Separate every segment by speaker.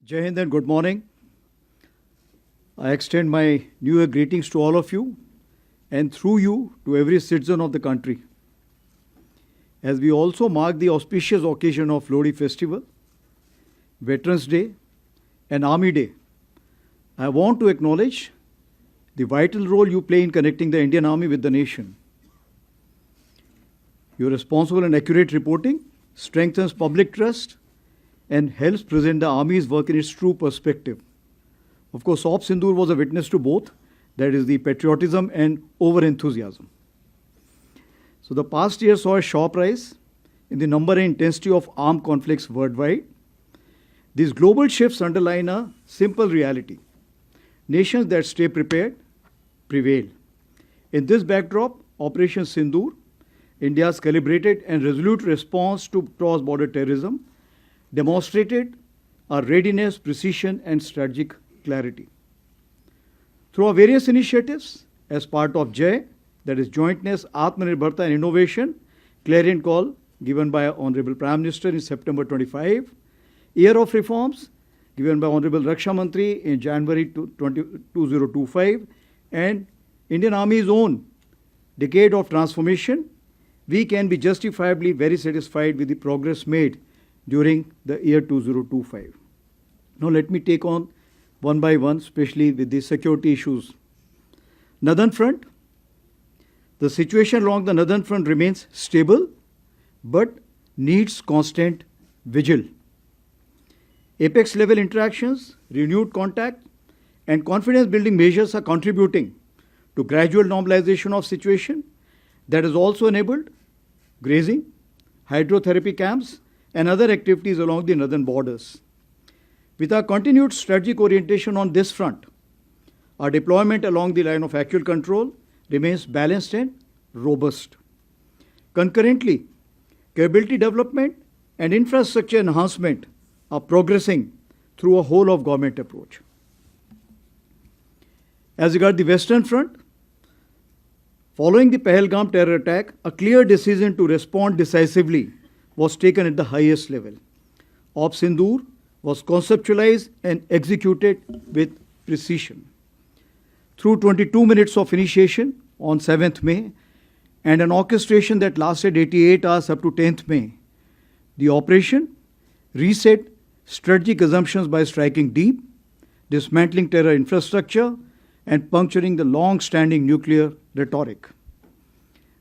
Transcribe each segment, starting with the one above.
Speaker 1: Jai Hind and good morning. I extend my New Year greetings to all of you and through you to every citizen of the country. As we also mark the auspicious occasion of Lodi Festival, Veterans Day and Army Day, I want to acknowledge the vital role you play in connecting the Indian Army with the nation. Your responsible and accurate reporting strengthens public trust and helps present the Army's work in its true perspective. Of course, Sindoor was a witness to both, that is the patriotism and over-enthusiasm. So the past year saw a sharp rise in the number and intensity of armed conflicts worldwide. These global shifts underline a simple reality. Nations that stay prepared prevail. In this backdrop, Operation Sindoor, India's calibrated and resolute response to cross-border terrorism, demonstrated our readiness, precision, and strategic clarity. Through our various initiatives, as part of JAY, that is Jointness, Atmanirbharta and Innovation, clarion call given by Honorable Prime Minister in September 25, Year of Reforms, given by Honorable Raksha Mantri in January 2025, and Indian Army's own decade of transformation, we can be justifiably very satisfied with the progress made during the year 2025. Now let me take on one by one, especially with the security issues. Northern Front. The situation along the Northern Front remains stable, but needs constant vigil. Apex level interactions, renewed contact, and confidence building measures are contributing to gradual normalization of situation that has also enabled grazing, hydrotherapy camps, and other activities along the northern borders. With our continued strategic orientation on this front, our deployment along the line of actual control remains balanced and robust. Concurrently, capability development and infrastructure enhancement are progressing through a whole of government approach. As regards the Western Front, following the Pahalgam terror attack, a clear decision to respond decisively was taken at the highest level. Sindoor was conceptualized and executed with precision. Through 22 minutes of initiation on 7th May and an orchestration that lasted 88 hours up to 10th May, the operation reset strategic assumptions by striking deep, dismantling terror infrastructure, and puncturing the long-standing nuclear rhetoric.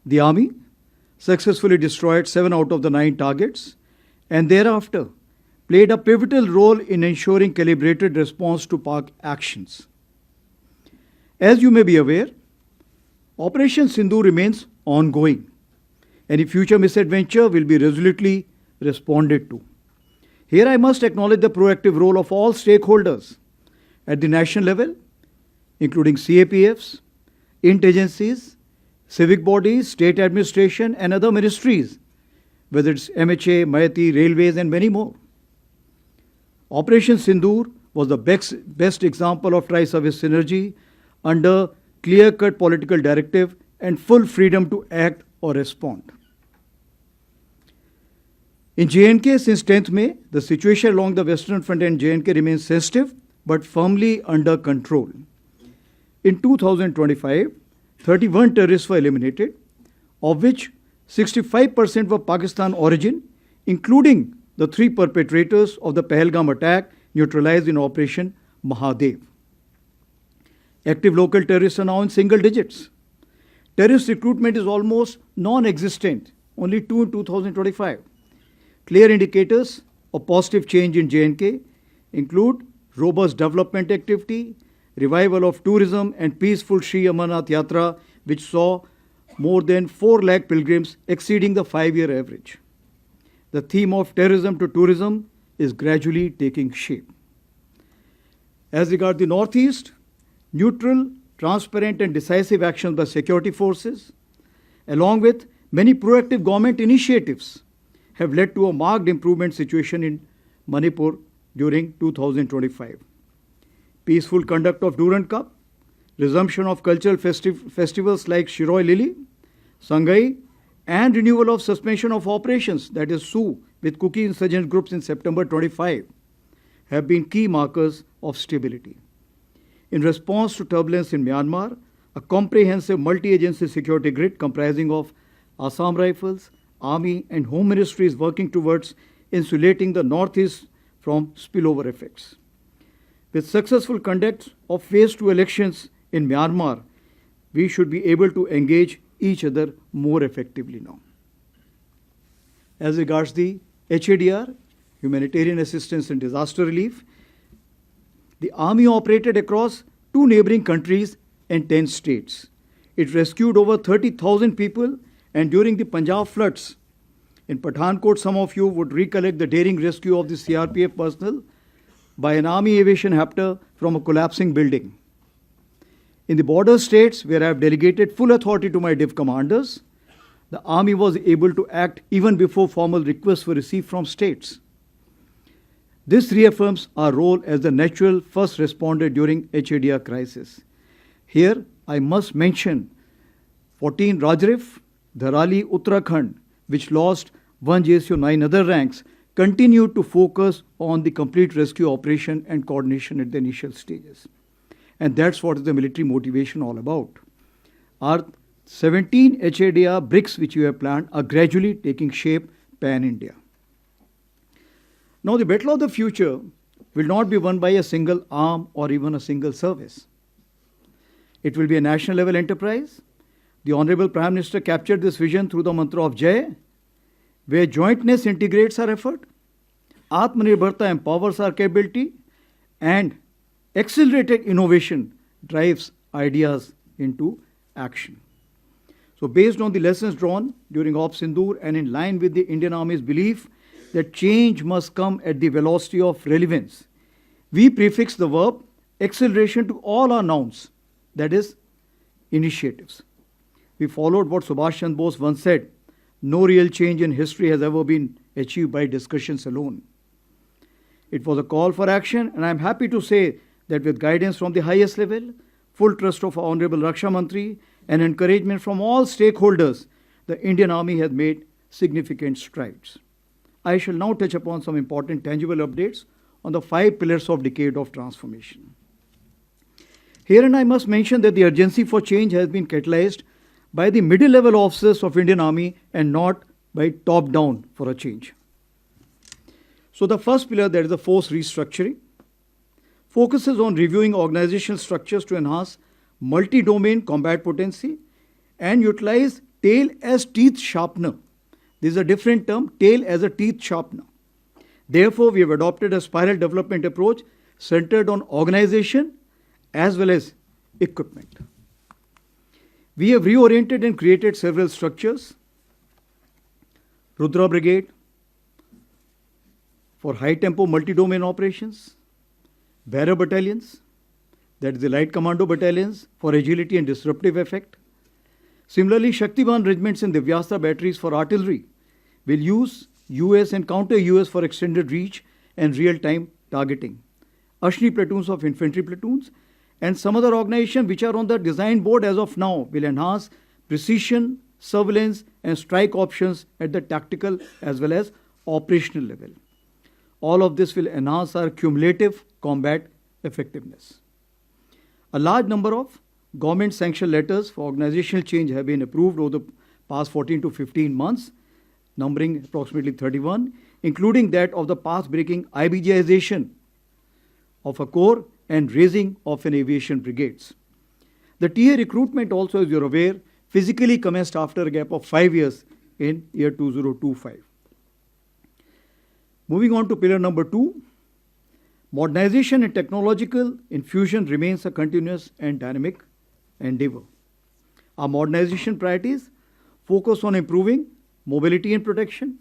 Speaker 1: The Army successfully destroyed 7 out of the 9 targets and thereafter played a pivotal role in ensuring calibrated response to PAK actions. As you may be aware, Operation Sindoor remains ongoing. Any future misadventure will be resolutely responded to. Here I must acknowledge the proactive role of all stakeholders at the national level, including CAPFs, intelligencies, civic bodies, state administration, and other ministries, whether it's MHA, MAITI, railways, and many more. Operation Sindoor was the best example of tri-service synergy under clear-cut political directive and full freedom to act or respond. In J&K, since 10th May, the situation along the Western Front and J&K remains sensitive but firmly under control. In 2025, 31 terrorists were eliminated, of which 65% were Pakistan origin, including the 3 perpetrators of the Pahalgam attack neutralized in Operation Mahadev. Active local terrorists are now in single digits. Terrorist recruitment is almost non-existent, only 2 in 2025. Clear indicators of positive change in J&K include robust development activity, revival of tourism, and peaceful Sri Amarnath Yatra, which saw more than 4 lakh pilgrims, exceeding the 5-year average. The theme of terrorism to tourism is gradually taking shape. As regards the Northeast, neutral, transparent, and decisive actions by security forces, along with many proactive government initiatives, have led to a marked improvement situation in Manipur during 2025. Peaceful conduct of Durand Cup, resumption of cultural festivals like Shiroi Lili, Sangai, and renewal of suspension of operations, that is SU, with Kuki insurgent groups in September 25, have been key markers of stability. In response to turbulence in Myanmar, a comprehensive multi-agency security grid comprising of Assam Rifles, Army and Home Ministry is working towards insulating the Northeast from spillover effects. With successful conduct of phase 2 elections in Myanmar, we should be able to engage each other more effectively now. As regards the HADR, Humanitarian Assistance and Disaster Relief, the Army operated across 2 neighboring countries and 10 states. It rescued over 30,000 people, and during the Punjab floods in Pathankot, some of you would recollect the daring rescue of the CRPF personnel by an Army aviation helicopter from a collapsing building. In the border states, where I have delegated full authority to my div commanders, the Army was able to act even before formal requests were received from states. This reaffirms our role as the natural first responder during HADR crisis. Here, I must mention 14 Rajrif, Dharali, Uttarakhand, which lost 1 JSO 9 other ranks, continued to focus on the complete rescue operation and coordination at the initial stages. And that's what is the military motivation all about. Our 17 HADR bricks which we have planned are gradually taking shape pan-India. Now the battle of the future will not be won by a single arm or even a single service. It will be a national level enterprise. The Honorable Prime Minister captured this vision through the mantra of Jai, where jointness integrates our effort, Atmanirbharta empowers our capability, and accelerated innovation drives ideas into action. So based on the lessons drawn during Operation Sindoor and in line with the Indian Army's belief that change must come at the velocity of relevance, we prefix the verb acceleration to all our nouns, that is, initiatives. We followed what Subhash Chandra Bose once said, no real change in history has ever been achieved by discussions alone. It was a call for action, and I am happy to say that with guidance from the highest level, full trust of our Honorable Raksha Mantri, and encouragement from all stakeholders, the Indian Army has made significant strides. I shall now touch upon some important tangible updates on the 5 pillars of decade of transformation. Herein I must mention that the urgency for change has been catalyzed by the middle level officers of Indian Army and not by top down for a change. So the first pillar, that is the force restructuring, focuses on reviewing organizational structures to enhance multi-domain combat potency and utilize tail as teeth sharpener. This is a different term, tail as a teeth sharpener. Therefore, we have adopted a spiral development approach centered on organization as well as equipment. We have reoriented and created several structures. Rudra Brigade for high-tempo multi-domain operations, Bhairav Battalions, that is the light commando battalions for agility and disruptive effect. Similarly, Shaktiban regiments and Divyastra batteries for artillery will use UAS and counter-UAS for extended reach and real-time targeting. Ashni platoons of infantry platoons and some other organizations which are on the design board as of now will enhance precision, surveillance and strike options at the tactical as well as operational level. All of this will enhance our cumulative combat effectiveness. A large number of government sanctioned letters for organizational change have been approved over the past 14 to 15 months, numbering approximately 31, including that of the path-breaking IBGization of a corps and raising of an aviation brigades. The TA recruitment also, as you are aware, physically commenced after a gap of 5 years in year 2025. Moving on to pillar number 2, modernization and technological infusion remains a continuous and dynamic endeavor. Our modernization priorities focus on improving mobility and protection,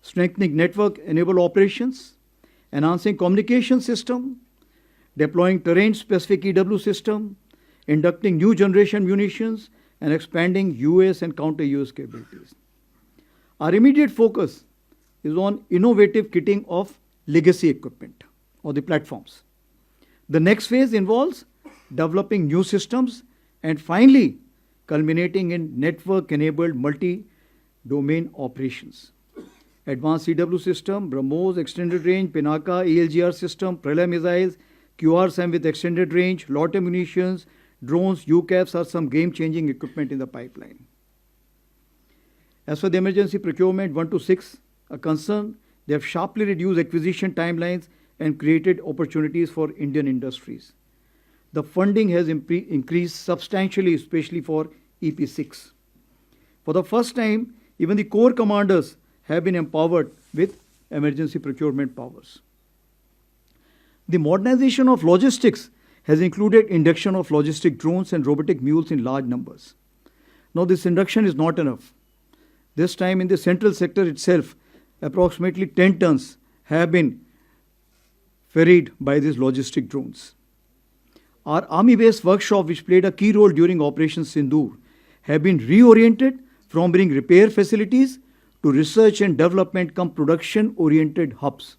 Speaker 1: strengthening network-enabled operations, enhancing communication system, deploying terrain-specific EW system, inducting new generation munitions, and expanding UAS and counter-UAS capabilities. Our immediate focus is on innovative kitting of legacy equipment or the platforms. The next phase involves developing new systems and finally culminating in network-enabled multi-domain operations. advanced CW system, BrahMos, extended range, Pinaka, ALGR system, Pralay missiles, QRSAM with extended range, Lotte munitions, drones, UCAVs are some game-changing equipment in the pipeline. As for the emergency procurement 1 to 6 are concerned, they have sharply reduced acquisition timelines and created opportunities for Indian industries. The funding has increased substantially, especially for EP6. For the first time, even the corps commanders have been empowered with emergency procurement powers. The modernization of logistics has included induction of logistic drones and robotic mules in large numbers. Now, this induction is not enough. This time in the central sector itself, approximately 10 tons have been ferried by these logistic drones. Our army-based workshop, which played a key role during Operation Sindoor, have been reoriented from being repair facilities to research and development come production-oriented hubs.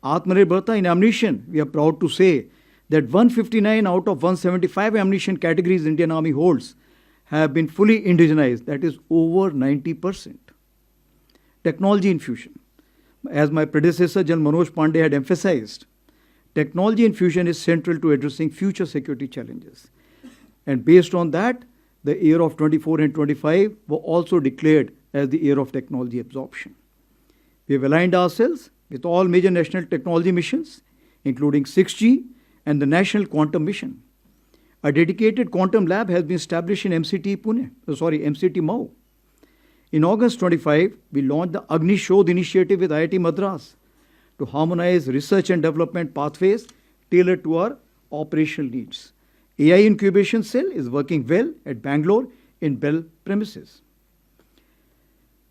Speaker 1: Atmanirbharta in ammunition, we are proud to say that 159 out of 175 ammunition categories Indian Army holds have been fully indigenized, that is over 90%. Technology infusion. As my predecessor, General Manoj Pandey, had emphasized, technology infusion is central to addressing future security challenges. And based on that, the year of 24 and 25 were also declared as the year of technology absorption. We have aligned ourselves with all major national technology missions, including 6G and the National Quantum Mission. A dedicated quantum lab has been established in MCT Mau. In August 25, we launched the Agni Shodh initiative with IIT Madras to harmonize research and development pathways tailored to our operational needs. AI incubation cell is working well at Bangalore in Bell premises.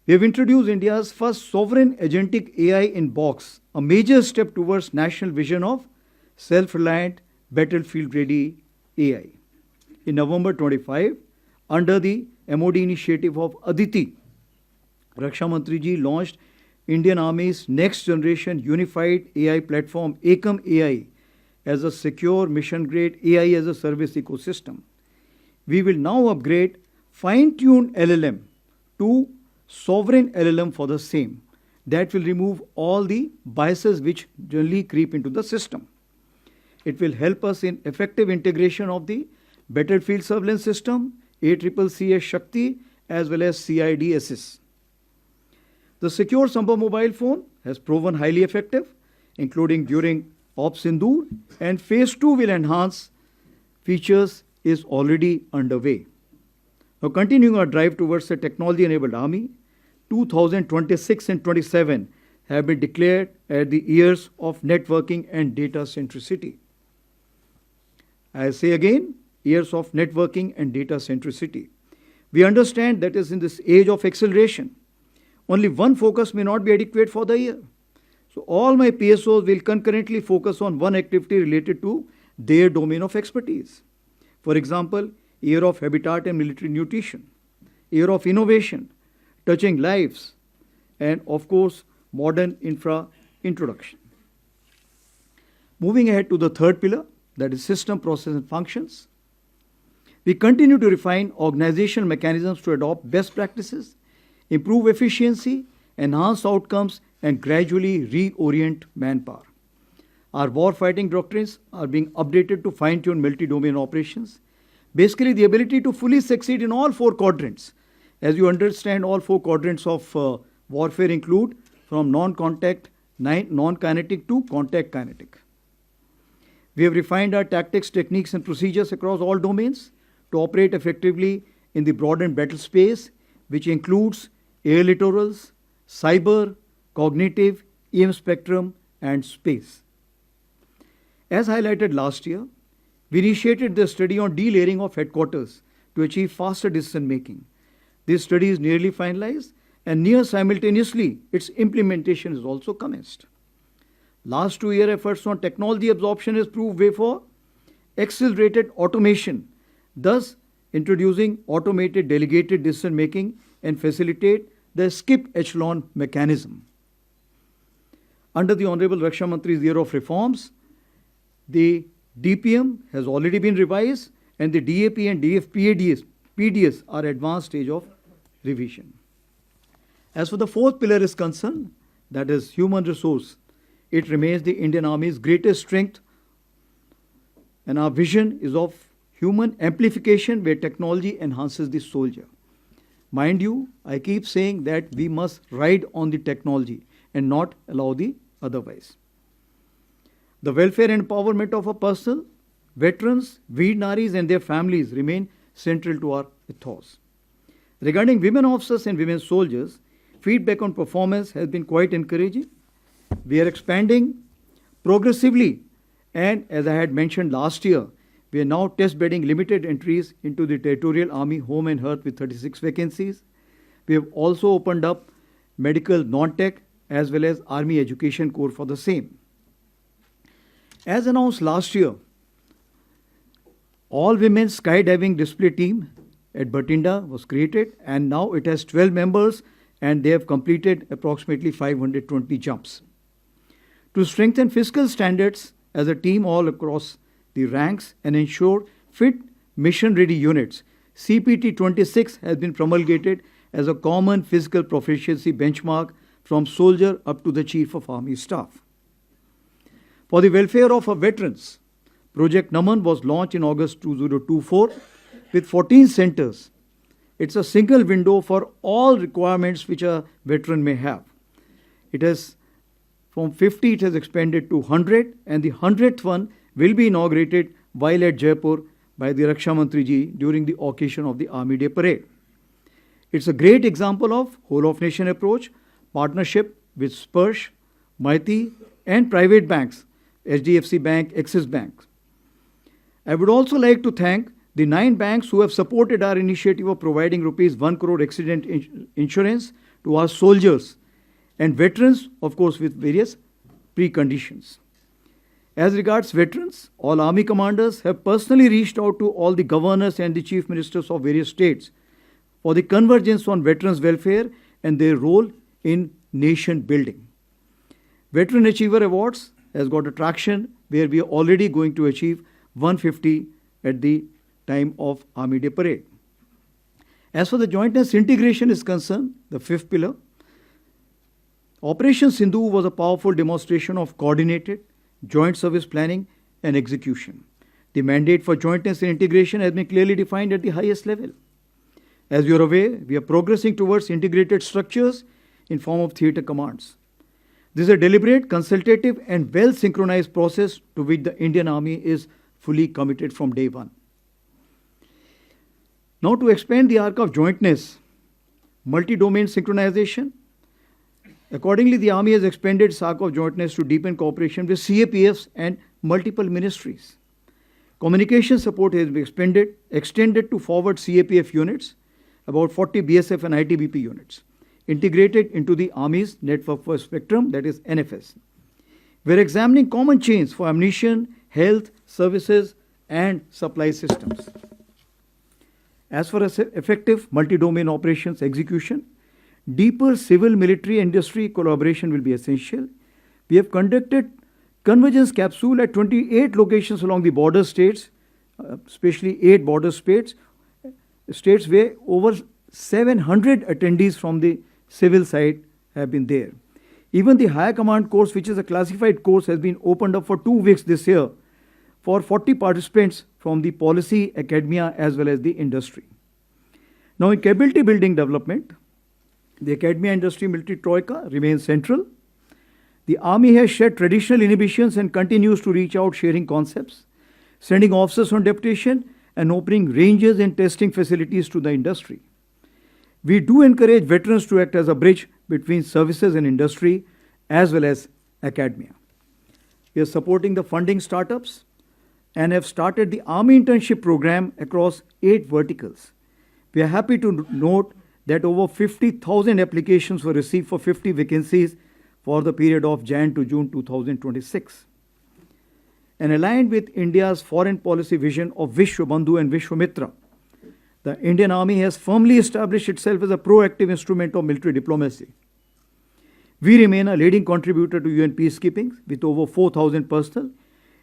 Speaker 1: We have introduced India's first sovereign agentic AI in box, a major step towards national vision of self-reliant, battlefield-ready AI. In November 25, under the MOD initiative of Aditi, Raksha Mantri ji launched Indian Army's next generation unified AI platform, Ekam AI, as a secure mission-grade AI as a service ecosystem. We will now upgrade fine-tuned LLM to sovereign LLM for the same. That will remove all the biases which generally creep into the system. It will help us in effective integration of the battlefield surveillance system, ACCCS Shakti, as well as CIDSS. The secure Samba mobile phone has proven highly effective, including during Op Sindoor, and Phase 2 will enhance features is already underway. Now, continuing our drive towards a technology-enabled army, 2026 and 27 have been declared as the years of networking and data centricity. I say again, years of networking and data centricity. We understand that is in this age of acceleration, only one focus may not be adequate for the year. So all my PSOs will concurrently focus on one activity related to their domain of expertise. For example, year of habitat and military nutrition, year of innovation, touching lives, and of course, modern infra introduction. Moving ahead to the third pillar, that is system, process, and functions. We continue to refine organizational mechanisms to adopt best practices, improve efficiency, enhance outcomes, and gradually reorient manpower. Our war-fighting doctrines are being updated to fine-tune multi-domain operations. Basically, the ability to fully succeed in all four quadrants. As you understand, all four quadrants of warfare include from non-contact, non-kinetic to contact kinetic. We have refined our tactics, techniques, and procedures across all domains to operate effectively in the broadened battle space, which includes air littorals, cyber, cognitive, EM spectrum, and space. As highlighted last year, we initiated the study on delayering of headquarters to achieve faster decision making. This study is nearly finalized, and near simultaneously, its implementation is also commenced. Last 2 year efforts on technology absorption has proved way for accelerated automation, thus introducing automated delegated decision making and facilitate the skip echelon mechanism. Under the Honorable Raksha Mantri's year of reforms, the DPM has already been revised and the DAP and PDS are advanced stage of revision. As for the fourth pillar is concerned, that is human resource, it remains the Indian Army's greatest strength, and our vision is of human amplification where technology enhances the soldier. Mind you, I keep saying that we must ride on the technology and not allow the otherwise. The welfare and empowerment of our personnel, veterans, Veer Naris and their families remain central to our ethos. Regarding women officers and women soldiers, feedback on performance has been quite encouraging. We are expanding progressively, and as I had mentioned last year, we are now test bedding limited entries into the Territorial Army Home and Hearth with 36 vacancies. We have also opened up medical non-tech as well as Army Education Corps for the same. As announced last year, all women skydiving display team at Batinda was created, and now it has 12 members and they have completed approximately 520 jumps. To strengthen fiscal standards as a team all across the ranks and ensure fit mission-ready units, CPT 26 has been promulgated as a common physical proficiency benchmark from soldier up to the Chief of Army Staff. For the welfare of our veterans, Project Naman was launched in August 2024 with 14 centers. It's a single window for all requirements which a veteran may have. It has, from 50, it has expanded to 100, and the 100th one will be inaugurated while at Jaipur by the Raksha Mantri ji during the occasion of the Army Day Parade. It's a great example of whole of nation approach, partnership with Sparsh, Maiti and private banks, HDFC Bank, Axis Bank. I would also like to thank the 9 banks who have supported our initiative of providing rupees 1 crore accident insurance to our soldiers and veterans, of course, with various preconditions. As regards veterans, all army commanders have personally reached out to all the governors and the chief ministers of various states for the convergence on veterans' welfare and their role in nation building. Veteran Achiever Awards has got a traction where we are already going to achieve 150 at the time of Army Day Parade. As for the jointness integration is concerned, the fifth pillar, Operation Sindoor was a powerful demonstration of coordinated joint service planning and execution. The mandate for jointness and integration has been clearly defined at the highest level. As you are aware, we are progressing towards integrated structures in form of theatre commands. This is a deliberate, consultative and well-synchronized process to which the Indian Army is fully committed from day one. Now to expand the arc of jointness, multi-domain synchronization, accordingly the Army has expanded its arc of jointness to deepen cooperation with CAPFs and multiple ministries. Communication support has been extended to forward CAPF units, about 40 BSF and ITBP units, integrated into the Army's Network for Spectrum, that is NFS. We are examining common chains for ammunition, health, services and supply systems. As for effective multi-domain operations execution, deeper civil-military industry collaboration will be essential. We have conducted convergence capsule at 28 locations along the border states, especially 8 border states where over 700 attendees from the civil side have been there. Even the High Command course, which is a classified course, has been opened up for 2 weeks this year for 40 participants from the policy, academia as well as the industry. Now in capability building development, the academia industry military troika remains central. The Army has shed traditional inhibitions and continues to reach out sharing concepts, sending officers on deputation and opening ranges and testing facilities to the industry. We do encourage veterans to act as a bridge between services and industry as well as academia. We are supporting the funding startups and have started the Army internship program across 8 verticals. We are happy to note that over 50,000 applications were received for 50 vacancies for the period of Jan to June 2026. And aligned with India's foreign policy vision of Vishwabandhu and Vishwamitra, the Indian Army has firmly established itself as a proactive instrument of military diplomacy. We remain a leading contributor to UN peacekeeping with over 4,000 personnel,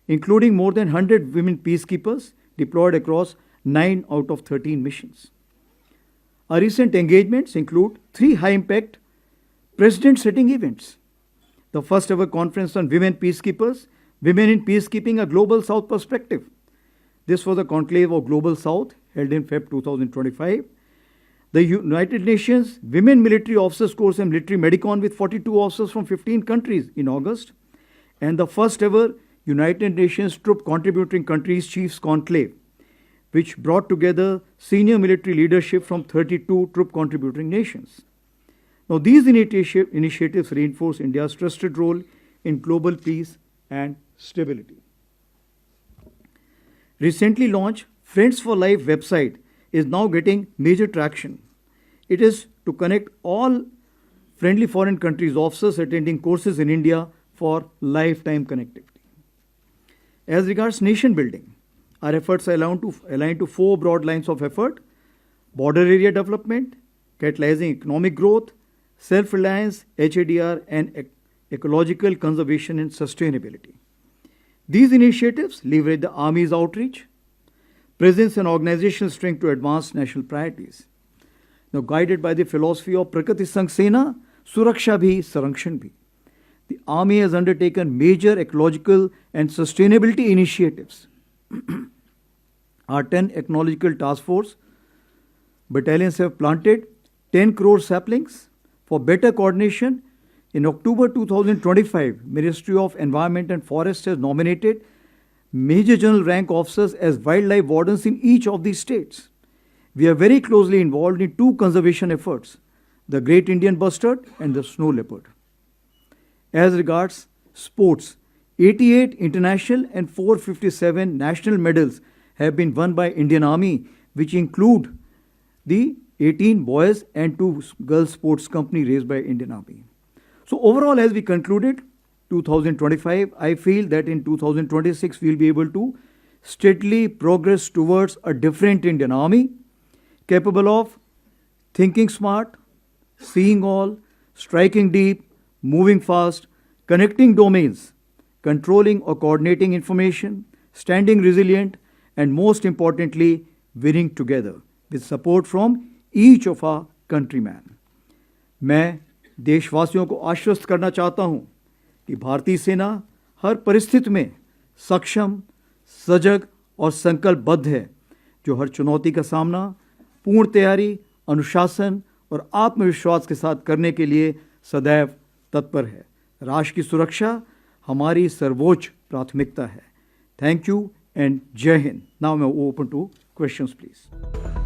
Speaker 1: including more than 100 women peacekeepers deployed across 9 out of 13 missions. Our recent engagements include 3 high-impact President-setting events. The first ever conference on women peacekeepers, Women in Peacekeeping, a Global South Perspective. This was a conclave of Global South held in Feb 2025. The United Nations Women Military Officers Course and Military Medicon with 42 officers from 15 countries in August. And the first ever United Nations Troop Contributing Countries Chiefs Conclave, which brought together senior military leadership from 32 troop contributing nations. Now, these initiatives reinforce India's trusted role in global peace and stability. Recently launched Friends for Life website is now getting major traction. It is to connect all friendly foreign countries' officers attending courses in India for lifetime connectivity. As regards nation building, our efforts are aligned to 4 broad lines of effort: border area development, catalyzing economic growth, self-reliance, HADR, and ecological conservation and sustainability. These initiatives leverage the Army's outreach, presence, and organizational strength to advance national priorities. Now, guided by the philosophy of Prakriti Sang Sena, Suraksha Bhi, Sarakshan Bhi, the Army has undertaken major ecological and sustainability initiatives. Our 10 ecological task force battalions have planted 10 crore saplings for better coordination. In October 2025, Ministry of Environment and Forests has nominated Major General rank officers as wildlife wardens in each of these states. We are very closely involved in 2 conservation efforts, the Great Indian Bustard and the Snow Leopard. As regards sports, 88 international and 457 national medals have been won by Indian Army, which include the 18 boys and 2 girls sports company raised by Indian Army. So overall, as we concluded 2025, I feel that in 2026 we will be able to steadily progress towards a different Indian Army, capable of thinking smart, seeing all, striking deep, moving fast, connecting domains, controlling or coordinating information, standing resilient, and most importantly, winning together with support from each of our countrymen. मैं देशवासियों को आश्वस्त करना चाहता हूं कि भारतीय सेना हर परिस्थिति में सक्षम, सजग और संकल्पबद्ध है, जो हर चुनौती का सामना पूर्ण तैयारी, अनुशासन और आत्मविश्वास के साथ करने के लिए सदैव तत्पर है. राष्ट्र की सुरक्षा हमारी सर्वोच्च प्राथमिकता है. थैंक यू एंड जय हिंद. नाउ मैं ओपन टू क्वेश्चंस प्लीज.